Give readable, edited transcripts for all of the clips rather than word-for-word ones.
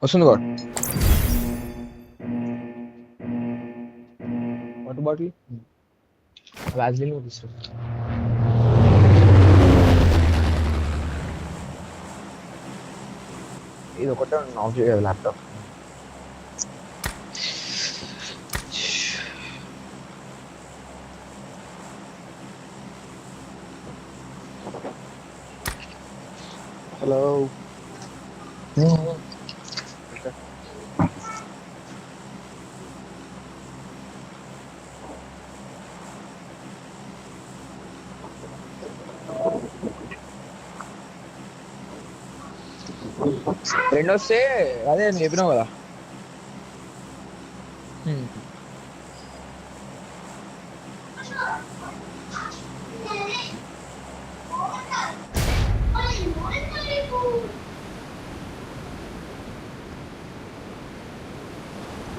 వస్తుంది కూడా water bottle Vaseline తీసుకుంటా. ఇది ఒకటే ఆఫ్ చేయాలి ల్యాప్టాప్. హలో రెండు వస్తే అదే నేను చెప్పినావు కదా.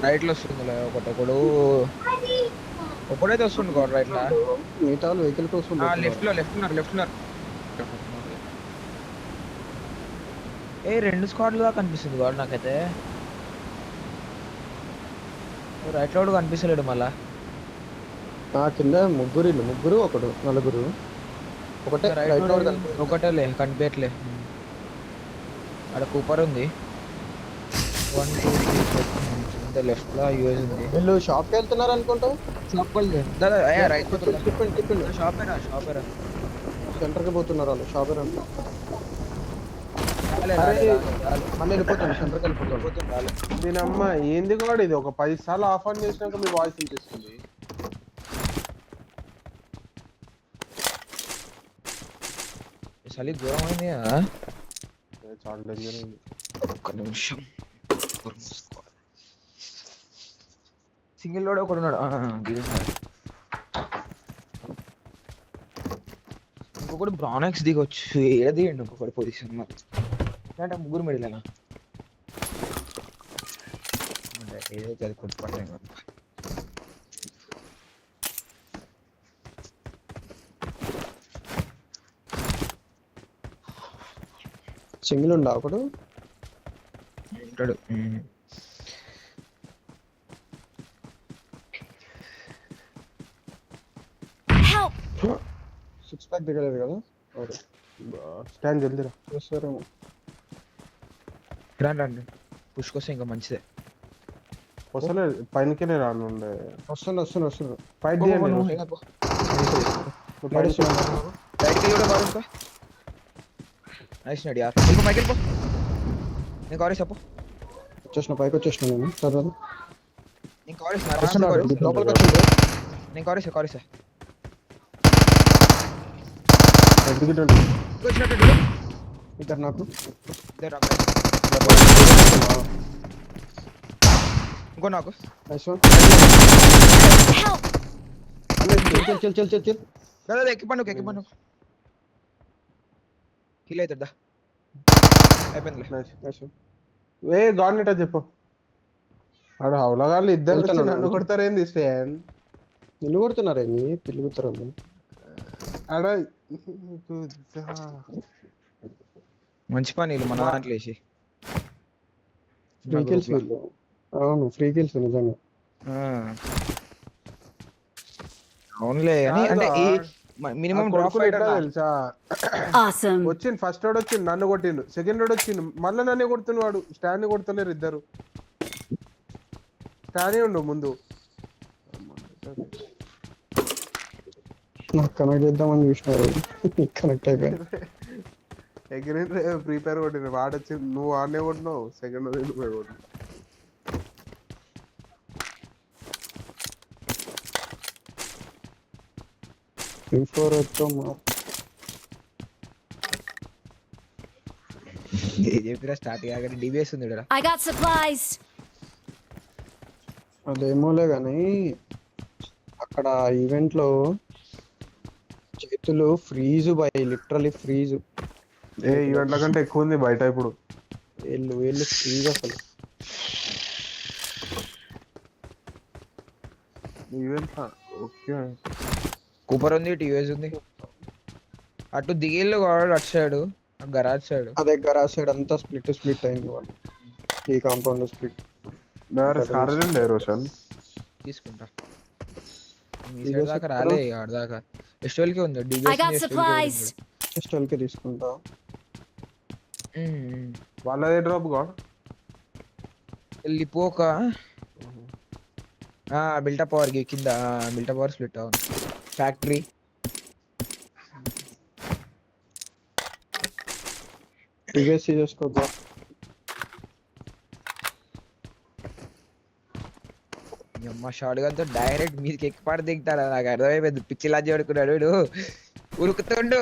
రైట్ లో వస్తుంది ఒకటొకడు ఒకడైతే వస్తుంది కూడా రైట్ లో. మిగతా వెహికల్ కోసం లెఫ్ట్ లో ఏ రెండు స్క్వాడ్లు దాకా కనిపిస్తుంది కూడా నాకైతే. రైట్ లో కూడా కనిపిస్తలేడు మళ్ళా. కింద ముగ్గురు ఒకడు నలుగురు ఒకటే రైట్ లో ఒకటేలే కనిపించట్లే. అక్కడ కూపర్ ఉంది 1 2 3 లెఫ్ట్ లో యూఎస్ ఉంది. వీళ్ళు షాప్ కి వెళ్తున్నారు అనుకుంటా. షాప్ రైట్ షాపేరా సెంటర్ కి పోతున్నారు వాళ్ళు. షాపేరా మళ్ళీ వెళ్ళిపోతాను సెంటర్ కి వెళ్ళిపోతాను. దీని అమ్మ ఏంది కూడా ఇది ఒక 10 సార్లు ఆఫ్ ఆన్ చేసినాక మీ వాయిస్ వినిపిస్తుంది. చలి ఘోరమైంది. చాలా డేంజర్ అయింది. ఒక్క నిమిషం సింగిల్ లోడ్ ఒకడు ఉన్నాడు. ఇంకొకటి బ్రానెక్స్ దిగొచ్చు. ఏడ దిగండి ఇంకొకటి పొజిషన్ మరి అంటే ముగ్గురు మెడిలేనా ఏదో చదువుకుంటు పట్టలేము. సింగిల్ ఉండా ఒకడు ఉంటాడు. సిక్స్ ప్యాక్ దిగలేదు కదా. స్టాండ్ జల్దిరా చూస్తారేమో. రండి పుష్కొస్తే ఇంకా మంచిదే. వస్తలే పైనకెళ్ళి రానుండే. వస్తున్నా ఫైట్ చేయండి. వచ్చేసిన పైకి వచ్చేసిన నేను. సరే లోపలికి కౌరిసా ఇద్దరు నాకు ఇంకో నాకు చల్ ఎక్కిపండు కిల్ అవుతుందా అయిపోయింది. ఏ గాడ్నిటా చెప్పు. ఆడ హౌలగాళ్ళు ఇద్దరు నన్ను కొడతారేంది స్టాండ్. నిన్ను కొడుతున్నారేంది తిరుగుతారు ఆడ. మంచి పని మన దాంట్లో వేసి ఫ్రీ కిల్స్. అవును ఫ్రీ కిల్స్ నిజంగా. అవునులే అని అంటే ఈ మినిమం డ్రాప్ తెలుసా. వచ్చింది ఫస్ట్ రోడ్ వచ్చింది నన్ను కొట్టిండు. సెకండ్ రోడ్ వచ్చిండు మళ్ళీ నన్నే కొడుతున్నాడు. స్టాండ్ కొడుతున్నారు ఇద్దరు. స్టాండ్ ఉండు ముందు కనెక్ట్ చేద్దామని చూసినారు. కనెక్ట్ అయిపోయింది. ఎగిరి ఫ్రీ ఫైర్ కొట్టింది వాడు వచ్చి నువ్వు ఆడనే కొట్టినావు. సెకండ్ నువ్వే కొట్టినావు. చెప్పిరా స్టార్ట్ కాగానే డిబిఎస్ ఉంది. అదేమోలే కానీ అక్కడ ఈవెంట్ లో చేతులు ఫ్రీజు బై లిటరలీ ఫ్రీజు. ఏ ఈవెంట్ల కంటే ఎక్కువ ఉంది బయట ఇప్పుడు. వేళ్ళు ఫ్రీజ్ అసలు. ఈవెంట్ ఓకే కూపర్ ఉంది టీవీఎస్ ఉంది. అటు దిగిళ్ళు అటు సైడ్ గరాజ్ సైడ్. అదే గరాజ్ సైడ్ అంతా స్ప్లిట్ అయింది వాళ్ళు. ఈ కాంపౌండ్ స్ప్లిట్ मेरे सारे दिन ले रोशन తీసుకుంటా మీ ఇదే సైడ్ దాకా sector. రాలే ఆడ దాకా ఎస్టోల్ కి ఉంది I DBS got supplies. Pistol కి తీసుకుంటా. वाला ये ड्रॉप गॉड వెళ్ళిపోక బిల్టప్ పవర్ కింద బిల్టప్ పవర్ స్ప్లిట్ అవును ఫ్యాక్టరీ టీవీఎస్ చేసుకో. అమ్మ షార్ట్ గన్తో డైరెక్ట్ మీదకి ఎక్కిపాటు దిగుతాడు నాకు అర్థమైపోయింది పిచ్చిలా చూడుకున్నాడు వీడు ఉరుకుతుండు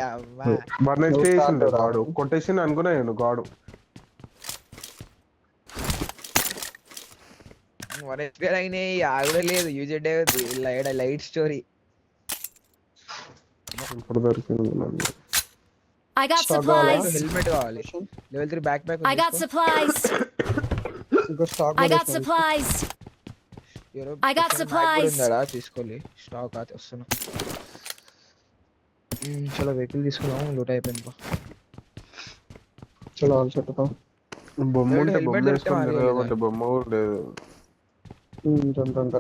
అమ్మా మరనే చేసిండు గాడు కొటేషన్ అనుకున్నా నేను గాడు మన ఎక్స్పైర్ అయినాయి ఆగడే లేదు యూజెడ్ లైట్ స్టోరీ ఇప్పుడు దొరికింది మనకి. I got supplies. హెల్మెట్ కావాలి level 3 back pack I got supplies. ఇంకో stock I got supplies. I got supplies. ఉందాడా తీసుకోలే స్టాక్ అయితే వస్తున్నా చలో వెహికల్ తీసుకున్నాం లూట్ అయిపోయింది బా చలో ఆల్ సెట్ తో. బొమ్మ ఉంటే helmet బొమ్మ దొరికితే వేసుకొని మరి తిరగబట్టే బొమ్మ కూడా లేదు. అంత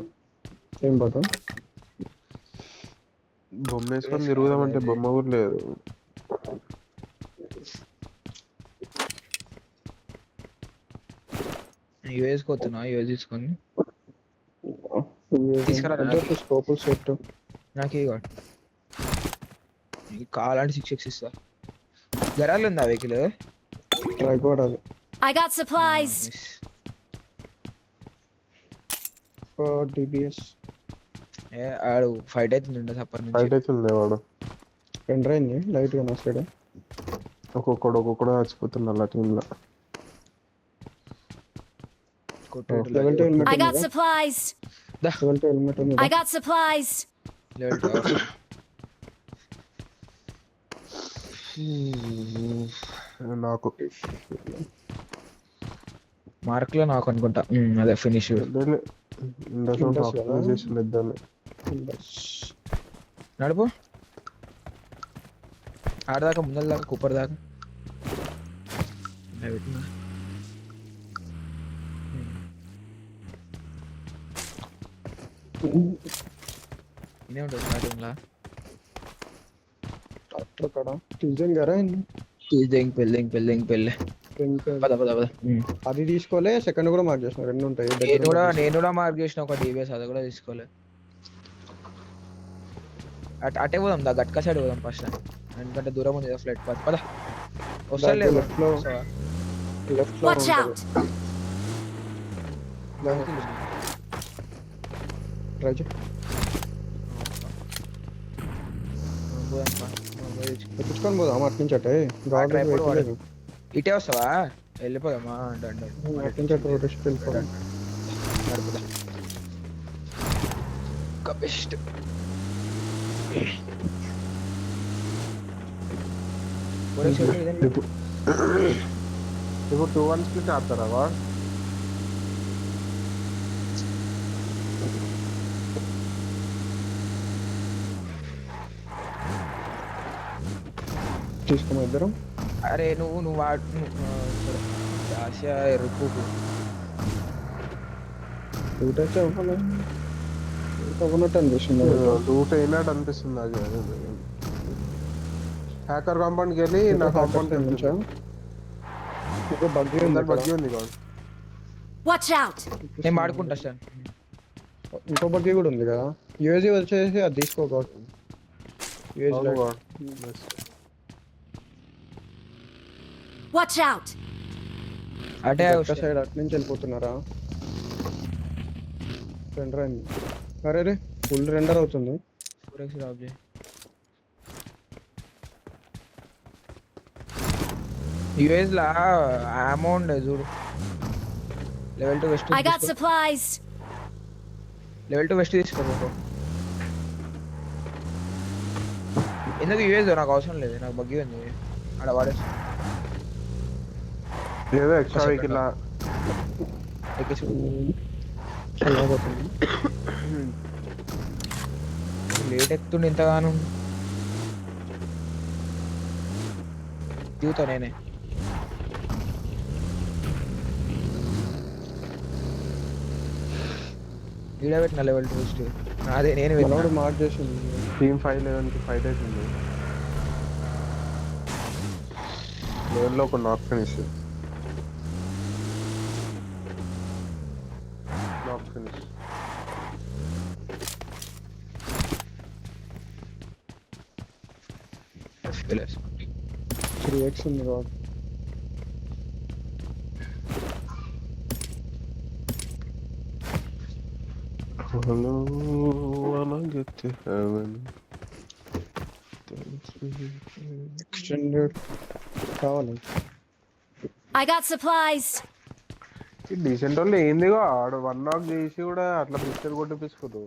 ఏం పోతా. బొమ్మ వేసుకొని తిరుగుదామంటే బొమ్మ కూడా లేదు. యూఎస్ పోతున్నా యూఎస్ తీసుకొని తీసుకురా స్కోప్ సెట్. నాకు ఏ కాదు కావాలంటే 6x ఇస్తా గరాలు ఉందా వెహికల్ ట్రైపాడ్ అది. I got supplies. డిబిఎస్ ఏ ఆడు ఫైట్ అవుతుంది సప్పర్ బయట నుంచి అవుతుంది వాడు ఎంటర్ అయింది లైట్ గా నా సైడ్. ఒక్కొక్కడు చచ్చిపోతున్నా అలా టీంలో. Level 2 helmet I got supplies. Level 2 helmet ఉంది. I got supplies. లెవెల్ 2 నాకు మార్క్ లో నాకు అనుకుంటా అదే ఫినిష్ చేసిన ఇద్దాన్ని నడుపు ఆడదాకా ముందర దాకా కుప్పర్ దాకా పెట్టినా ఇనే ఉంటుంది స్టార్టింగ్ లా ట్రాక్టర్ కాడ టిజన్ గారా పెళ్ళి పద పద పద అది తీసుకోలే. సెకండ్ కూడా మార్క్ చేసిన రెండు ఉంటాయి. నేను కూడా మార్క్ చేసిన ఒక డిబిఎస్ అది కూడా తీసుకోలే. అటే పోదాం దా గట్కా సైడ్ పోదాం ఫస్ట్ ఎందుకంటే దూరం ఉంది ఫ్లైట్ పద పద వస్తలే లెఫ్ట్ లో Watch out. ట్రై చేయి. తెచ్చుకొని పోదాం అటు నుంచి అటే. ఇటే వస్తావా వెళ్ళిపోదామా అంటే అటు నుంచి అటు రొటేషన్ వెళ్ళిపోదాం. బెస్ట్ ఇప్పుడు 2-1 స్ప్లిట్ ఆడతారా వాడు? తీసుకుని ఇద్దరం. అరే నువ్వు ఆసియా ఎరుపు లూట్ అయితే అవ్వనట్టు అనిపిస్తుంది. లూట్ అయినట్టు అనిపిస్తుంది నాకు. హ్యాకర్ కాంపౌండ్కి వెళ్ళి నా కాంపౌండ్ బగ్గి బగ్గి ఉంది కాదు. Watch out. నేను వాడుకుంటా సార్. ఇంకో బగ్గి కూడా ఉంది కదా. యూఎస్జీ వచ్చేసి అది తీసుకోకూడదు. Watch out. అటే సైడ్ అటు నుంచి వెళ్ళిపోతున్నారా? రెండర్ అయింది. అరే రే ఫుల్ రెండర్ అవుతుంది. యూఎస్ లా అమౌంట్ చూడు level 2 west I got supplies. Level 2 west తీసుకో ఎందుకు యూఎస్ నాకు అవసరం లేదు నాకు బగ్గి ఉంది ఆడ వాడేసి ఏదో ఎక్స్ట్రా వెహికల్ ఎక్కేసి లేట్ ఎక్కుతుండే ఇంతగాను దిగుతా నేనే ఈడ పెట్టిన లెవెల్ 2 స్టే అదే నేను మనోడు పెట్టిన మార్క్ చేసింది. టీమ్ 5-11 కి ఫైట్ అవుతుంది. లెవెల్లో ఒక నాక్ ఫినిష్. నాక్ ఫినిష్. ఫెయిలర్స్ 3x ఉంది కాబట్టి Hello, wanna get to heaven. Extended కావాలి. I got supplies. డీసెంట్ వాళ్ళు ఏందిగో ఆడు 1 నాక్ చేసి కూడా అట్లా పిక్చర్ కొట్టిపించుకోరు.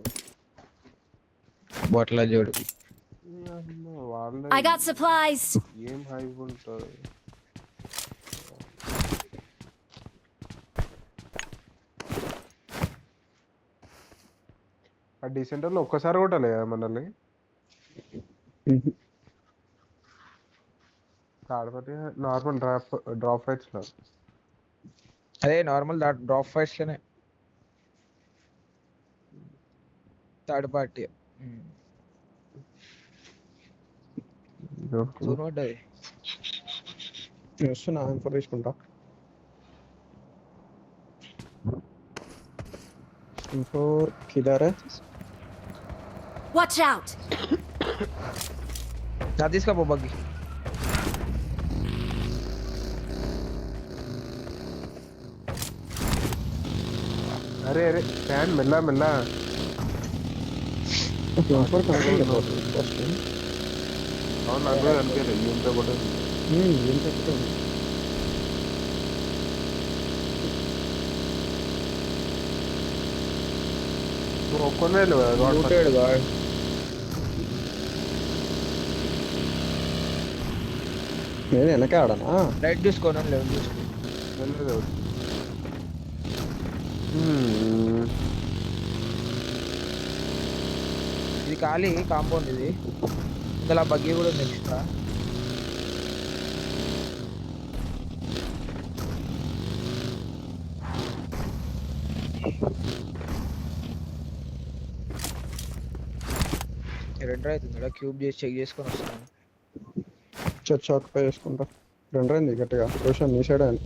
బాటిల్ జోడు వాళ్ళ I got supplies. ఏం హైప్ ఉంటుంది. ఆ డీసెంట్ వాళ్ళు ఒక్కసారి కొట్టాలి కదా మనల్ని. కాకపోతే నార్మల్ డ్రాప్ ఫైట్స్ లో అదే నార్మల్ డ్రాప్ ఫైట్స్ లోనే థర్డ్ పార్టీ చూడబడ్డది. వస్తున్నా M4 తీసుకుంటా. M4 किधर है? Watch out. నా తీసుకోపో బగ్గి. అరే అరే ఫ్యాన్ మెల్లా మెల్లా. M4 कहाँ गया बॉस? అవును నాకు అనిపించలేదు ఇంత కూడా. ఏం చెప్తాను. ఒక్కనే లూటెడ్ గాడ్. నేను వెనక ఆడనా? రైట్ తీసుకోను లెవెల్ తీసుకో. ఇది ఖాళీ కాంపౌండ్ ఇది. ఇందులో బగ్గీ కూడా ఉంది ఎక్స్ట్రా. రెండర్ అవుతుంది క్యూబ్ చేసి చెక్ చేసుకొని వస్తాను. చాక్ పై వేసుకుంటా. రెండు అయింది గట్టిగా. రోషన్ నీ సైడ్ అయింది.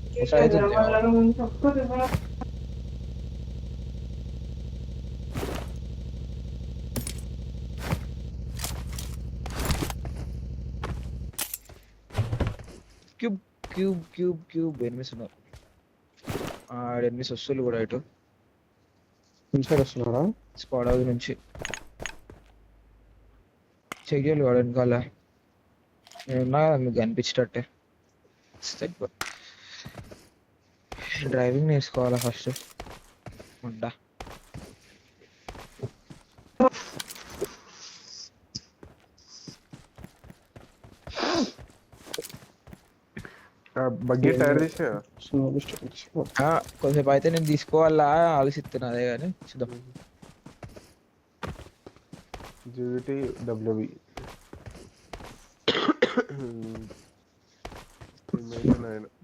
Cube cube cube cube enemies ఉన్నారు. ఎనిమిస్ వస్తువులు కూడా ఇటు ఇన్సైడ్ వస్తున్నాడా? స్క్వాడ్ హౌస్ నుంచి చెక్ చేయాలి వాడు వెనకాల. నేనున్నా మీకు కనిపించేటట్టే. డ్రైవింగ్ నేర్చుకోవాలా ఫస్ట్. ఉంటా బగ్గీ టైర్ తీసా. కొంచెంసేపు అయితే నేను తీసుకోవాలా ఆలోచిస్తున్నా. అదే కానీ చూద్దాం. జీవిటీ డబ్ల్యూబి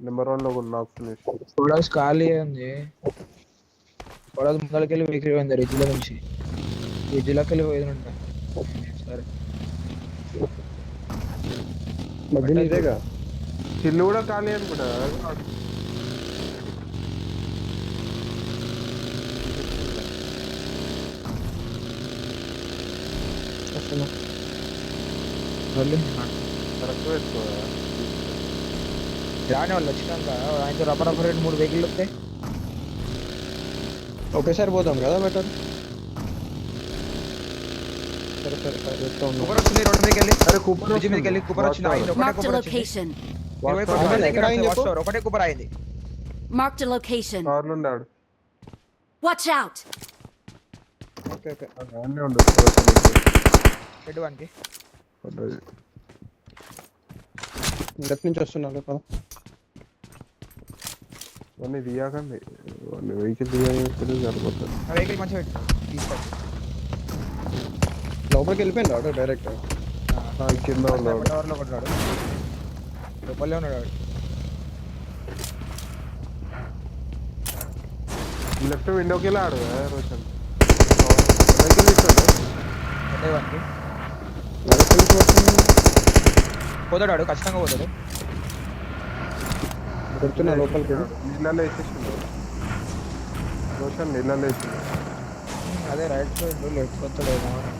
నెంబర్ 1 లో నాక్ ఫినిష్. స్క్వాడ్ ఖాళీ ఉంది. స్క్వాడ్ హౌస్ ముందరకి వెళ్ళి వెహికల్ పోయింది రిజ్ల నుంచి. రిజ్లోకి వెళ్ళి పోయిందంట. సరే మధ్యలో ఇదేగా. హిల్ కూడా ఖాళీ అనుకుంటా. కరెక్ట్ వేసుకో. రాని వాళ్ళు వచ్చినాక ఆయనతో రబ్బర్ 2-3 వెహికల్ వస్తాయి. ఒకేసారి పోదాం కదా బెటర్. సరే సరే సరే చెప్తా ఉన్నా. కుప్పర్ వచ్చింది 2 వెహికల్. అరే కూపర్ బ్రిడ్జ్ మీదకి వెళ్ళి కుప్పర్ వచ్చింది. ఒకటే Marked a కుప్పర్ వచ్చింది. location. ఒకటే కుప్పర్ అయింది. Marked a location. కార్లు ఉన్నాడు. Watch out. Okay okay. అన్నీ ఉండు. హెడ్ వన్కి లెఫ్ట్ నుంచి వస్తున్నాడు కదా. అన్నీ తీయకండి. వెహికల్ తీయకపోతే సరిపోతుంది. ఆ వెహికల్ మంచిగా తీసుకోండి. లోపలికి వెళ్ళిపోయింది ఆటో డైరెక్ట్. కింద ఉన్నాడు. టవర్లో కొట్టాడు. లోపలే ఉన్నాడు. లెఫ్ట్ విండోకి వెళ్ళాడు రోషన్. ఉంటాయి వానికి. ఎక్కడి నుంచి వస్తుంది? పోతాడు వాడు, ఖచ్చితంగా పోతాడు. కొడుతున్నా లోపలికి. నీళ్ళలో వేసేసిండు రోషన్, నీళ్ళలో వేసిండు. అదే రైట్ సైడ్ లెఫ్ట్ వస్తాడేమో అని.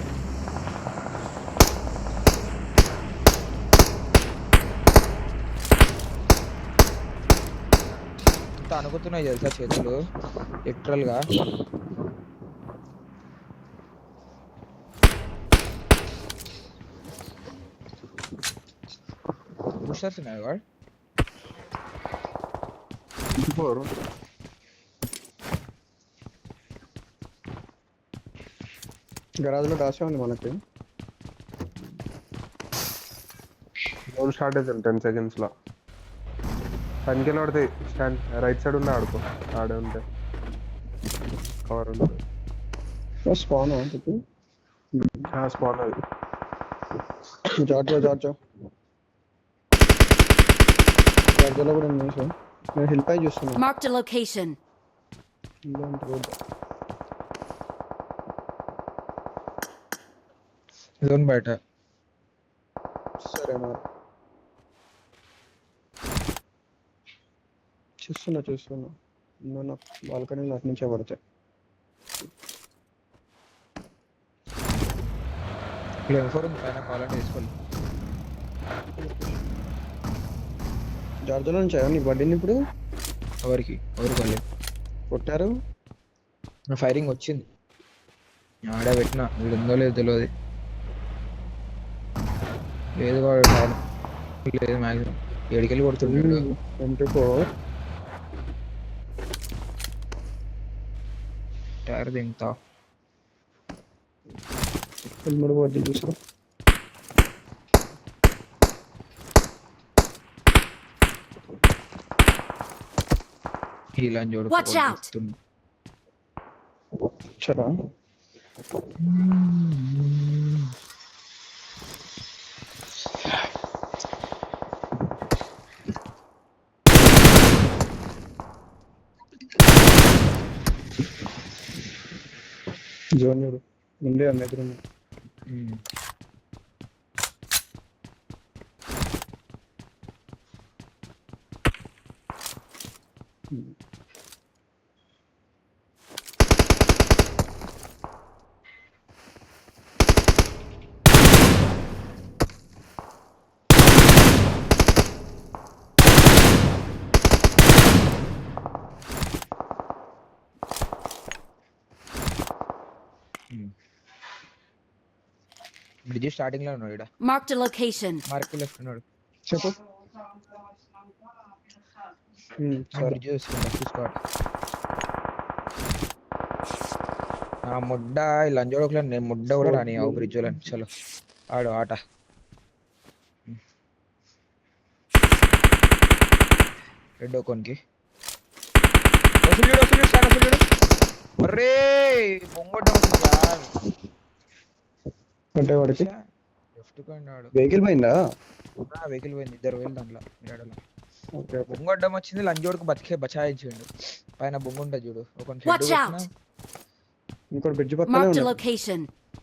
ఇంత అనుకుతున్నాయి తెలుసా చేతులు లిటరల్ గా. బూస్టర్స్ ఉన్నాయి వాడు. ఇంకోరు గరాజ్లో దాసే ఉంది మనకి. గోల్ స్టార్ట్ అవుతుంది 10 seconds లో. పనికెళ్ళి పడతాయి. స్టాండ్ రైట్ సైడ్ ఉన్న ఆడుకో, ఆడే ఉంటే కవర్ ఉంటుంది. స్పాన్ స్పాన్ అది. జార్జోలో కూడా ఉంది సార్. నేను హిల్ పై చూస్తున్నా. Marked a location. జోన్ బయట. సరే మరి చూస్తున్నా నా బాల్కనీ అటు నుంచే పడతాయి. M4 పైన కావాలంటే తీసుకోవాలి. జార్జోలో నుంచి నీకు పడింది ఇప్పుడు. ఎవరికి వాళ్ళు కొట్టారు. ఫైరింగ్ వచ్చింది, ఆడే పెట్టిన. వీడు ఉందో లేదో తెలియదు. లేదు వాడు లేదు మ్యాక్సిమం 7 కొడుతుంటాడు. M24 టైర్ దింగుతా. హెల్మెట్ పోతే చూసుకో. ఇలా చూడు. Watch out. చరా జోన్ చూడు ముందే అన్న ఎదురు. బ్రిడ్జ్ స్టార్టింగ్ లో ఉన్నాడు. ఇక్కడ Marked a location. Mark left ఉన్నాడు. చెప్పు. బ్రిడ్జ్ చూసుకోవాలి. ఆ ముడ్డ లంజోడకులో నేను ముడ్డ కూడా రాని ఆ బ్రిడ్జ్ లో. చలో ఆడు ఆట. రెడ్ ఓకోన్కి అరే బొంగొడ్డ అంటే వాడికి లెఫ్ట్ కొన్నాడు. వెహికల్ పోయిందా? వెహికల్ పోయింది, 2 వేలు దాంట్లో మిరాడలో. ఓకే బొంగొడ్డం వచ్చింది, లంజోడుకు బచాయించిండు. పైన బొంగు ఉంటుంది చూడు. Watch out. ఇంకోటి బ్రిడ్జ్ పక్కనే Marked a ఉన్నాడు location.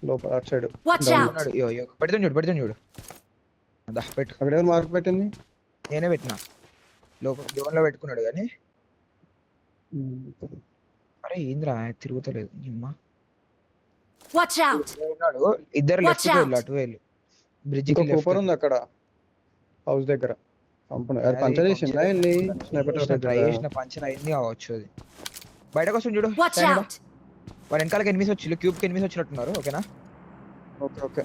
లోపల అటు సైడ్. Watch out. పెడుతుంది చూడు. పెట్టు. అక్కడ ఎవరు మార్క్ పెట్టింది? నేనే పెట్టినా. లోపల జోన్ లో పెట్టుకున్నాడు కానీ. అరే ఏంద్రా తిరుగుతలేదు నిమ్మ. Watch out. ఉన్నాడు. ఇద్దరు లెఫ్ట్ వెళ్ళు, అటు వెళ్ళు. బ్రిడ్జ్ కి కూపర్ ఉంది అక్కడ హౌస్ దగ్గర. పంచర్ చేసిందా ఏంది? స్నైపర్ ట్రై చేసిన పంచర్ అయింది కావచ్చు. అది బయటకు వస్తుంది చూడు. Watch out. వాడు వెనకాలకి ఎనిమిస్ వచ్చి క్యూబ్ కి ఎనిమిస్ వచ్చినట్టున్నారు. ఓకేనా? ఓకే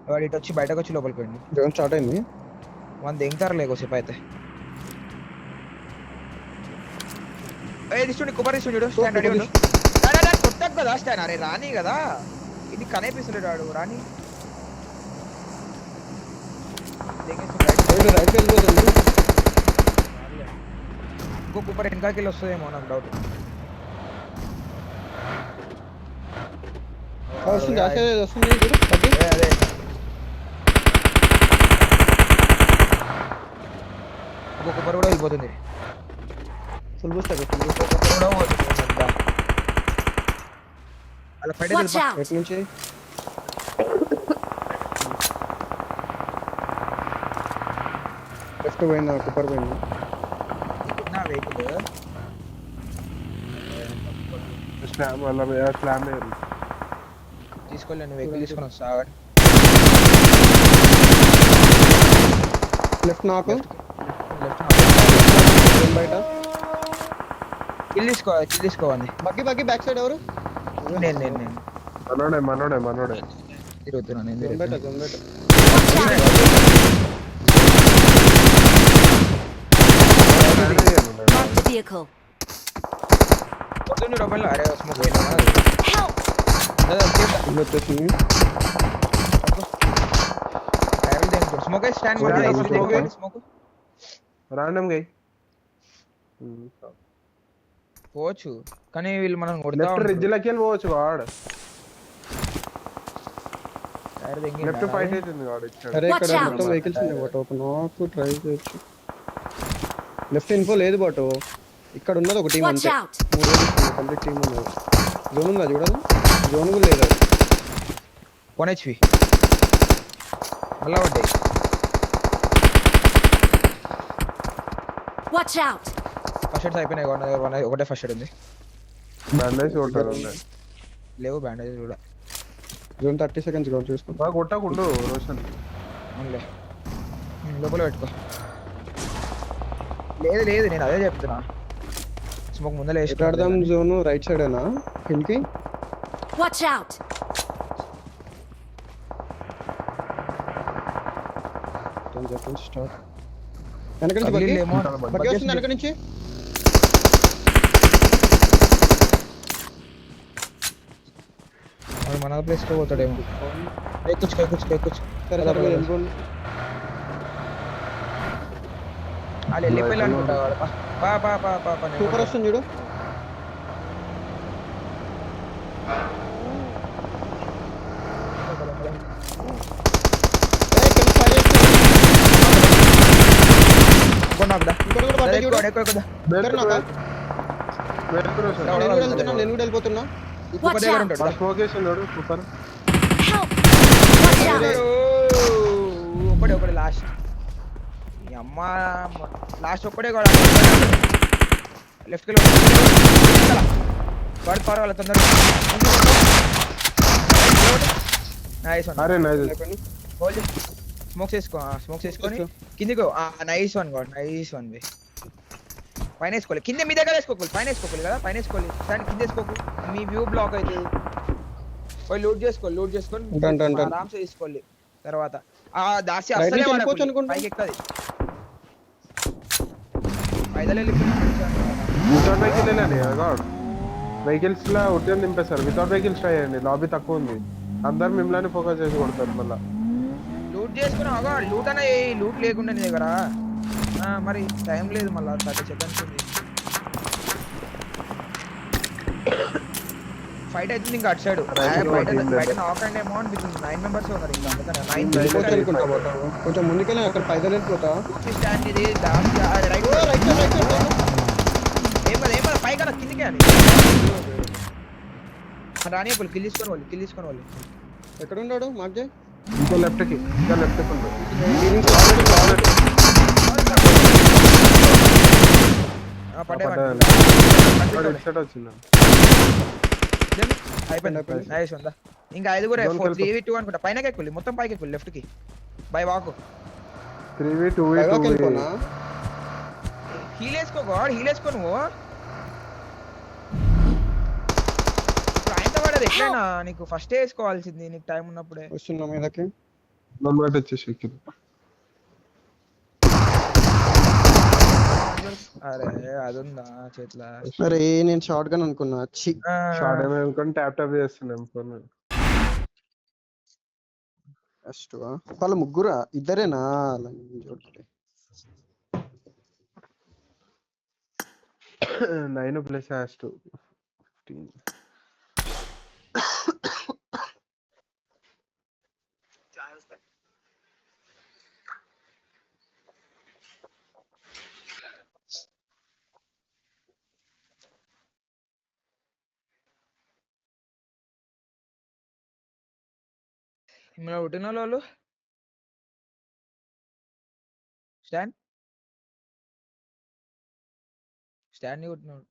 వాడు ఇటు వచ్చి బయటకు వచ్చి లోపలికి పోయింది. జోన్ స్టార్ట్ అయింది. మన దింగుతారు లేకోసేపు అయితే. తీసుకోండి కుప్పర్ తీసుకోండి చూడు. స్టాండ్ రెడీ ఉండు. కొట్టకు కదా స్టాండ్. అరే రాని కదా ఇది కనేపిస్తున్నాడు వాడు. రాని రైట్ వెళ్ళిపోతుంది. ఇంకో కుప్పర్ వెనకాలకి వెళ్ళి వస్తుందేమో నాకు డౌట్. వస్తుంది అదే ఇంకో కుప్పర్ కూడా వెళ్ళిపోతుంది. ఫుల్ బూస్ట్ కూడా పోతుంది. అలా Watch out. ఎటు నుంచి లెఫ్ట్ పోయింది కుప్పర్ పోయింది. నా వెహికల్ స్లామ్ వల్ల స్లామ్ వేరు. తీసుకోలేను, వెహికల్ తీసుకొని వస్తా. లెఫ్ట్ నాకు లెఫ్ట్ బయట కిల్ తీసుకోవాలి. బగ్గి బ్యాక్ సైడ్ ఎవరు? నేను మనోడే తిరుగుతున్నాను. జోన్ బయట Mark the vehicle. కొడుతుంది రూపాయలు. అరే స్మోక్ పోయినా Help! ఇది వచ్చేసింది. స్మోక్ స్టాండ్ స్మోక్ రాండమ్ గై పోవచ్చు, కానీ వీళ్ళు మనం కొడతా లెఫ్ట్ రిడ్జ్ లకి పోవచ్చు. వాడు లెఫ్ట్ ఫైట్ అవుతుంది వాడు ఇచ్చాడు. అరే ఇక్కడ Watch out. మొత్తం వెహికల్స్ ఉన్నాయి బట్ ఒక నాకు ట్రై చేయొచ్చు. లెఫ్ట్ ఇన్ఫో లేదు బట్ ఇక్కడ ఉన్నది ఒక టీం Watch అంతే. out! 3 కంప్లీట్ టీం ఉన్నది. జోన్ ఉందా చూడాలి? జోన్ కూడా లేదు. 1 HP మళ్ళా పడ్డాయి. Watch out! ఫస్ట్ ఎయిడ్స్ అయిపోయినాయి. ఒకటే ఫస్ట్ ఎయిడ్ ఉంది. బ్యాండేజ్ కొట్టారు. లేవు బ్యాండేజ్ కూడా. జోన్ 30 సెకండ్స్ గౌట్ చేసుకో. బాగా కొట్టకుండు రోషన్. అవునులే, లోపల పెట్టుకో. లేదు నేను అదే చెప్తున్నా. స్మోక్ ముందర ఎక్కడ ఆడదాం? జోన్ రైట్ సైడ్ ఏనా హిల్ కి? Watch out! స్టార్ట్. వెనక నుంచి బగ్గి వస్తుంది. వెనక నుంచి మన ప్లేస్ కి పోతాడేమో. ఎక్కుచ్చు. సరే వెళ్ళిపోండి. వాళ్ళు వెళ్ళిపోయి అనుకుంటా. సూపర్ వస్తుంది చూడు. నేను కూడా వెళ్ళిపోతున్నా. Watch out! స్మోక్ చేసిండు సూపర్. Help! Watch out! ఒకడే లాస్ట్. ఈ అమ్మ లాస్ట్ ఒక్కడే కూడా లెఫ్ట్ కి వాడు పవర్ వాళ్ళ తొందరగా. అరే నైస్. స్మోక్ చేసుకొని కిందికి నైస్ వన్ బి. పైన వేసుకోవాలి, కింద మీ దగ్గర వేసుకోవాలి. పైన వేసుకోవాలి కదా, పైన వేసుకోవాలి. దాన్ని కింద వేసుకోకు, మీ వ్యూ బ్లాక్ అవుతుంది. పోయి లూట్ చేసుకొని ఆరామ్సే తీసుకోవాలి. తర్వాత దాసి అసలే పైకి ఎక్కది. పైదలు వితౌట్ వెహికల్ వెహికల్స్ లా ఉద్యోగం నింపేస్తారు. వితౌట్ వెహికల్స్ ట్రై చేయండి. లాబీ తక్కువ ఉంది. అందరు మిమ్మల్ని ఫోకస్ చేసి కొడతారు. మళ్ళా లూట్ చేసుకున్నావుగా. లూట్ అనే లూట్ లేకుండా నీ దగ్గర మరి టైం లేదు. మళ్ళీ 30 సెకండ్స్ ఉంది. ఫైట్ అవుతుంది ఇంకా అటు సైడ్. బయట నాక్ అండ్ ఏమో అనిపిస్తుంది. 9 మెంబర్స్ ఉన్నారు ఇంకా. అందుకని కొంచెం ముందుకెళ్ళి అక్కడ పైదలు వెళ్ళిపోతా. స్టాండ్ ఇది ఏం కదా పై కదా కిందికే అని రాని. కిల్ తీసుకొని వాళ్ళు ఎక్కడ ఉన్నాడు? మాకు చేయి. ఇంకో లెఫ్ట్ కి వచ్చింది. అయిపోయింది. నైస్ ఉందా? ఇంకా 5 3v2 అనుకుంటా. పైనకి ఎక్కువ మొత్తం పైకి ఎక్కువ లెఫ్ట్ కి బై వాకు. 3v2 హీల్ వేసుకో నువ్వు. ఆయనతో పడదు ఎట్లయినా. నీకు ఫస్ట్ వేసుకోవాల్సింది నీకు టైం ఉన్నప్పుడే. వస్తున్నా మీదకి. నమ్మకం వచ్చేసి అరే అదుందా చేతిలో? అరే నేను షార్ట్ గన్ అనుకున్నా. షార్ట్ ఏమో అనుకుని ట్యాప్ చేస్తున్నాం ఫోన్. ఫస్ట్ వాళ్ళ ముగ్గురా? ఇద్దరేనా? 9 ప్లస్ 15. మిమ్మల్ని కొట్టిన వాళ్ళు స్టాండ్ స్టాండ్ కొట్టినాడు